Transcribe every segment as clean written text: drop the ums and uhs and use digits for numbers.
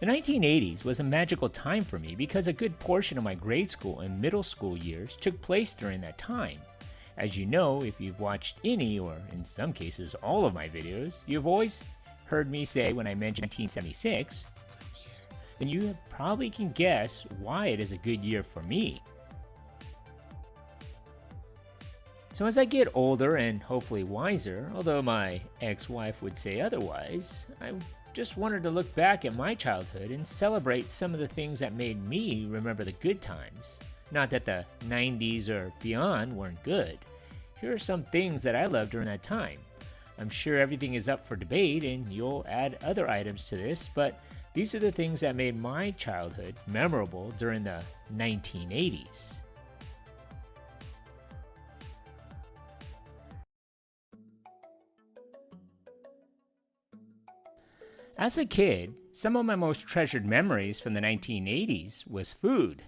The 1980s was a magical time for me because a good portion of my grade school and middle school years took place during that time. As you know, if you've watched any, or in some cases all of my videos, you've always heard me say when I mention 1976, then you probably can guess why it is a good year for me. So as I get older and hopefully wiser, although my ex-wife would say otherwise, I just wanted to look back at my childhood and celebrate some of the things that made me remember the good times. Not that the 90s or beyond weren't good. Here are some things that I loved during that time. I'm sure everything is up for debate and you'll add other items to this, but these are the things that made my childhood memorable during the 1980s. As a kid, some of my most treasured memories from the 1980s was food.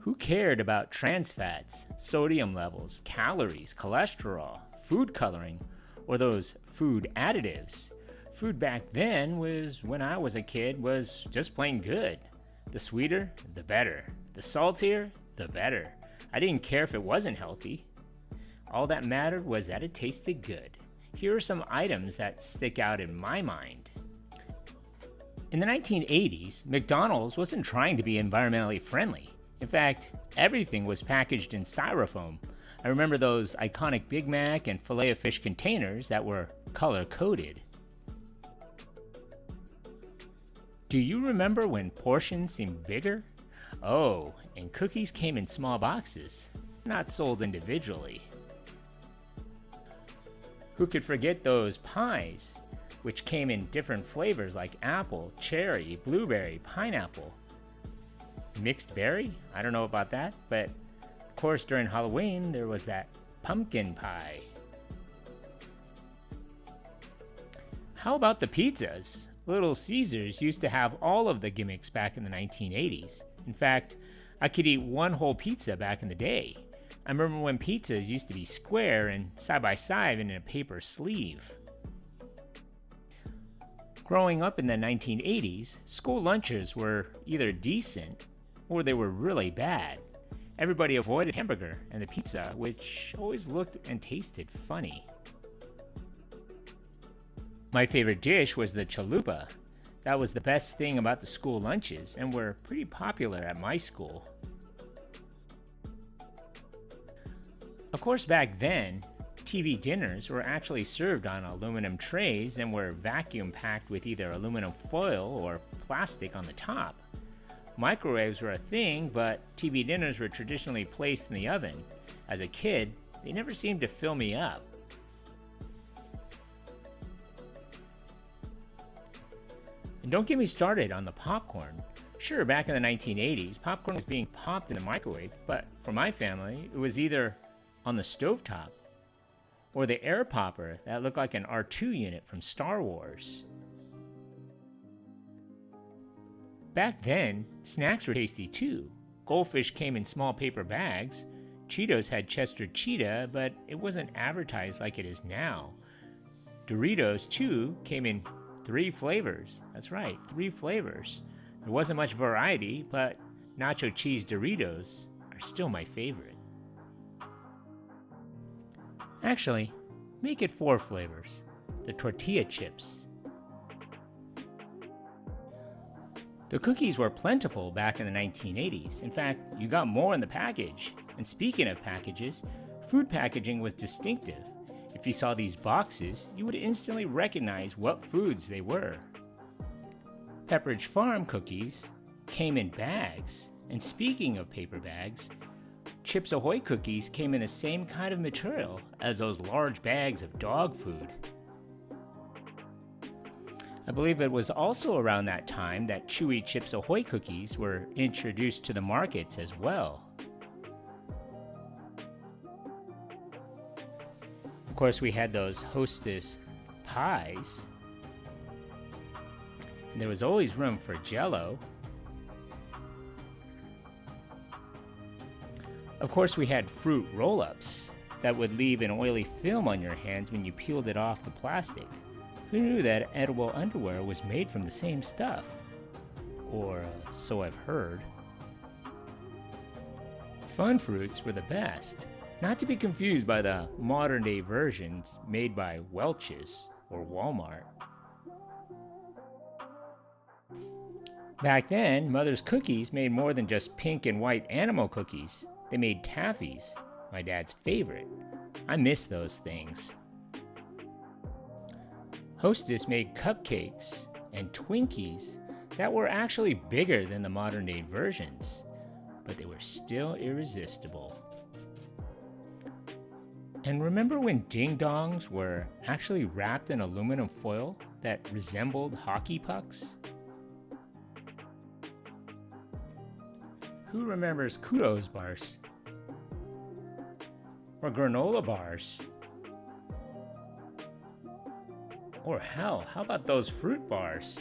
Who cared about trans fats, sodium levels, calories, cholesterol, food coloring, or those food additives? Food back then when I was a kid, was just plain good. The sweeter, the better. The saltier, the better. I didn't care if it wasn't healthy. All that mattered was that it tasted good. Here are some items that stick out in my mind. In the 1980s, McDonald's wasn't trying to be environmentally friendly. In fact, everything was packaged in styrofoam. I remember those iconic Big Mac and Filet-O-Fish containers that were color-coded. Do you remember when portions seemed bigger? Oh, and cookies came in small boxes, not sold individually. Who could forget those pies, which came in different flavors like apple, cherry, blueberry, pineapple. Mixed berry? I don't know about that, but of course during Halloween there was that pumpkin pie. How about the pizzas? Little Caesars used to have all of the gimmicks back in the 1980s. In fact, I could eat one whole pizza back in the day. I remember when pizzas used to be square and side by side in a paper sleeve. Growing up in the 1980s, school lunches were either decent or they were really bad. Everybody avoided hamburger and the pizza, which always looked and tasted funny. My favorite dish was the chalupa. That was the best thing about the school lunches and were pretty popular at my school. Of course, back then, TV dinners were actually served on aluminum trays and were vacuum packed with either aluminum foil or plastic on the top. Microwaves were a thing, but TV dinners were traditionally placed in the oven. As a kid, they never seemed to fill me up. And don't get me started on the popcorn. Sure, back in the 1980s, popcorn was being popped in the microwave, but for my family, it was either on the stovetop or the air popper that looked like an R2 unit from Star Wars. Back then, snacks were tasty too. Goldfish came in small paper bags. Cheetos had Chester Cheetah, but it wasn't advertised like it is now. Doritos, too, came in 3 flavors. That's right, 3 flavors. There wasn't much variety, but nacho cheese Doritos are still my favorite. Actually, make it 4 flavors. The tortilla chips. The cookies were plentiful back in the 1980s. In fact, you got more in the package. And speaking of packages, food packaging was distinctive. If you saw these boxes, you would instantly recognize what foods they were. Pepperidge Farm cookies came in bags. And speaking of paper bags, Chips Ahoy cookies came in the same kind of material as those large bags of dog food. I believe it was also around that time that chewy Chips Ahoy cookies were introduced to the markets as well. Of course, we had those Hostess pies. And there was always room for Jell-O. Of course, we had fruit roll-ups that would leave an oily film on your hands when you peeled it off the plastic. Who knew that edible underwear was made from the same stuff? or so I've heard. Fun fruits were the best, not to be confused by the modern day versions made by Welch's or Walmart. Back then, Mother's cookies made more than just pink and white animal cookies. They made taffies, my dad's favorite. I miss those things. Hostess made cupcakes and Twinkies that were actually bigger than the modern day versions, but they were still irresistible. And remember when ding dongs were actually wrapped in aluminum foil that resembled hockey pucks? Who remembers Kudos bars? Or granola bars? Or hell, how about those fruit bars?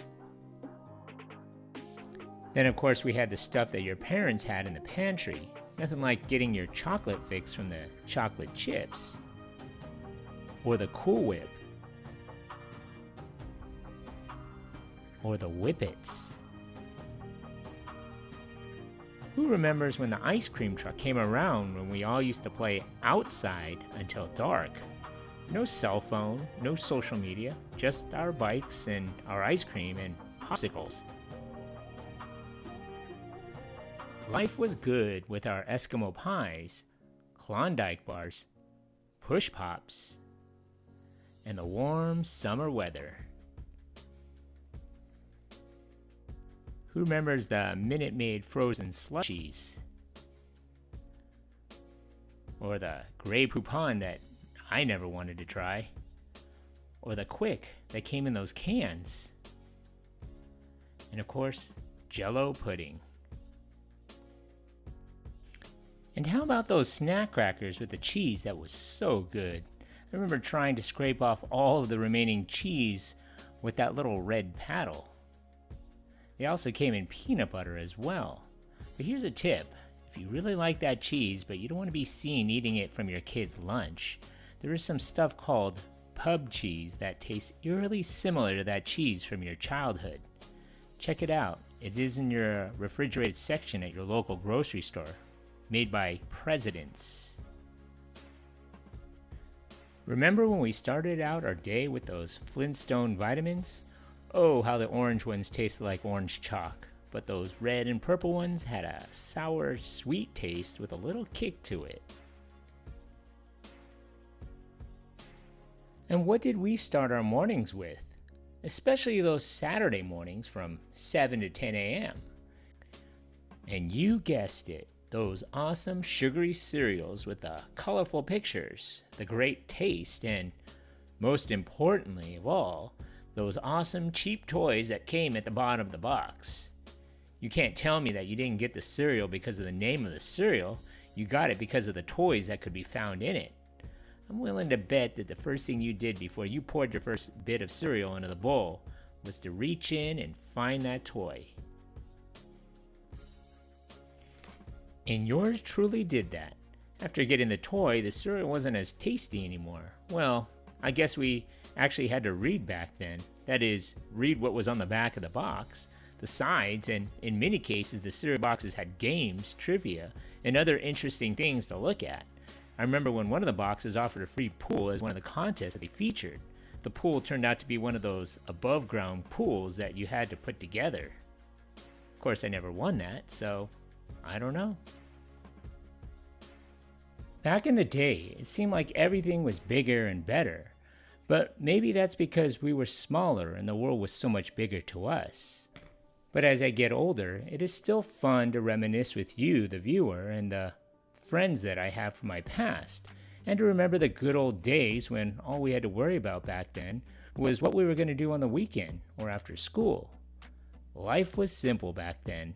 Then of course we had the stuff that your parents had in the pantry. Nothing like getting your chocolate fix from the chocolate chips. Or the Cool Whip. Or the Whippets. Who remembers when the ice cream truck came around when we all used to play outside until dark? No cell phone, no social media, just our bikes and our ice cream and popsicles. Life was good with our Eskimo pies, Klondike bars, push pops, and the warm summer weather. Who remembers the Minute Maid frozen slushies? Or the Grey Poupon that I never wanted to try? Or the Quick that came in those cans? And of course, Jell-O pudding. And how about those snack crackers with the cheese that was so good? I remember trying to scrape off all of the remaining cheese with that little red paddle. They also came in peanut butter as well. But here's a tip. If you really like that cheese, but you don't want to be seen eating it from your kid's lunch, there is some stuff called pub cheese that tastes eerily similar to that cheese from your childhood. Check it out. It is in your refrigerated section at your local grocery store. Made by Presidents. Remember when we started out our day with those Flintstone vitamins? Oh, how the orange ones tasted like orange chalk, but those red and purple ones had a sour, sweet taste with a little kick to it. And what did we start our mornings with? Especially those Saturday mornings from 7 to 10 a.m. And you guessed it. Those awesome sugary cereals with the colorful pictures, the great taste, and most importantly of all, those awesome cheap toys that came at the bottom of the box. You can't tell me that you didn't get the cereal because of the name of the cereal. You got it because of the toys that could be found in it. I'm willing to bet that the first thing you did before you poured your first bit of cereal into the bowl was to reach in and find that toy. And yours truly did that. After getting the toy, the cereal wasn't as tasty anymore. Well, I guess we actually had to read back then. That is, read what was on the back of the box, the sides, and in many cases the cereal boxes had games, trivia, and other interesting things to look at. I remember when one of the boxes offered a free pool as one of the contests that they featured. The pool turned out to be one of those above ground pools that you had to put together. Of course, I never won that, so I don't know. Back in the day, it seemed like everything was bigger and better, but maybe that's because we were smaller and the world was so much bigger to us. But as I get older, it is still fun to reminisce with you, the viewer, and the friends that I have from my past, and to remember the good old days when all we had to worry about back then was what we were going to do on the weekend or after school. Life was simple back then.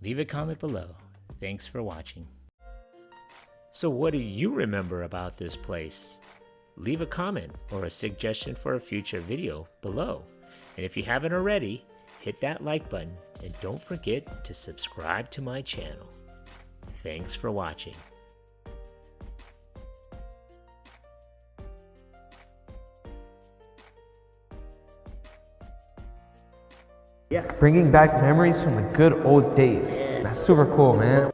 Leave a comment below. Thanks for watching. So what do you remember about this place? Leave a comment or a suggestion for a future video below. And if you haven't already, hit that like button and don't forget to subscribe to my channel. Thanks for watching. Yeah. Bringing back memories from the good old days. That's super cool, man.